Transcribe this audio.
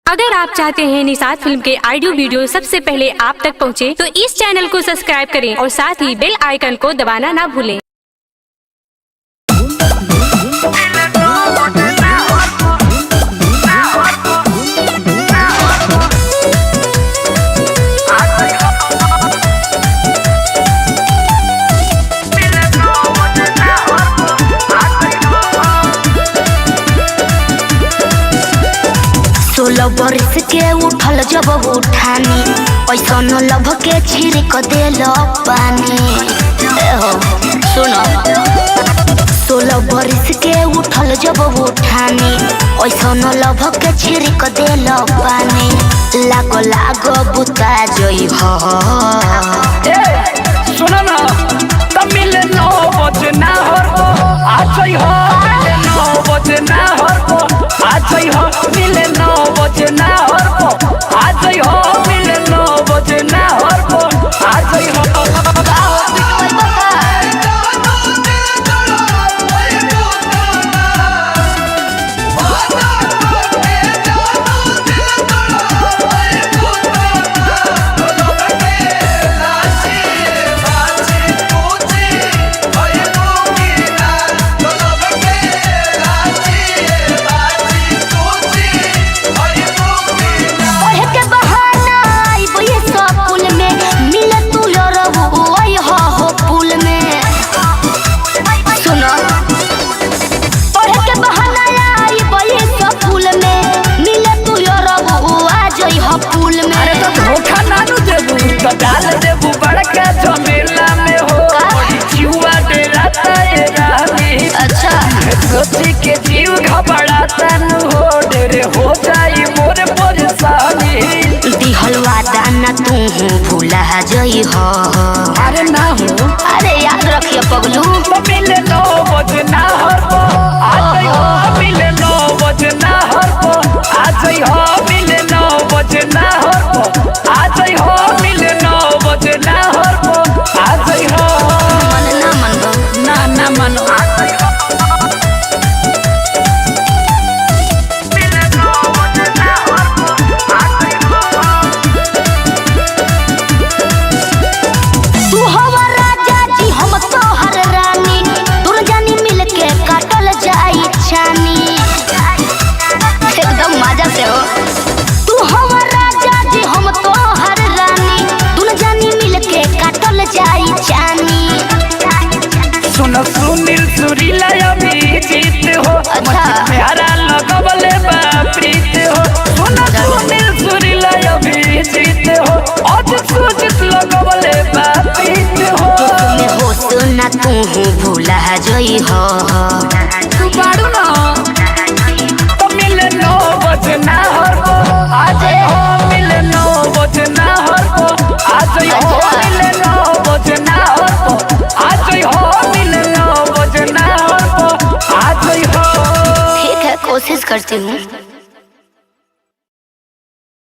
अगर आप चाहते हैं निषाद फिल्म के ऑडियो वीडियो सबसे पहले आप तक पहुंचे, तो इस चैनल को सब्सक्राइब करें और साथ ही बेल आइकन को दबाना ना भूलें। सोलह बरस के उठल जब उठानी ऐसा न लभ के छिड़क देल पानी। सुनो 16 बरस के उठल जब उठानी ऐसा न लभ के छिड़क देल पानी। लागो लागो बुता जोई हो सुनो ना तमिल 9 बजे ना हो आज हो 9 बजे ना हो आज हो मिले 9 बजे ना हो आज हो मिले 9 बजे ना हो आज हो। डाल देबू बड़का झमेला में हो जीवा डराता है रानी। अच्छा सोची के जीव घबराता न हो डरे हो जाई मोर परेशानी। दिहल वादा न तू भूला जई हो। अरे ना हो अरे याद रखिए पगलू। मिले 9 बजे ना हो आज हो मिले 9 बजे ना हो आज हो मिले 9 बजे ना हो आज हो मिले 9 बजे ना हो आज हो मन ना मन ना मन सुनील सुरीला अभी जीत हो। अच्छा प्यारा लगवले प्रीत हो। सुनील सुरीला अभी जीत हो आज सूजित लगवले प्रीत हो। में हो सुना तू भूला जई हो। तू बाड़ू ना तो मिले 9 बजे ना हो आज हो मिले 9 बजे ना हो आज हो मिले 9 बजे ना हो आज हो मिले 9 बजे ना हो आज हो। ठीक है कोशिश करती हूँ।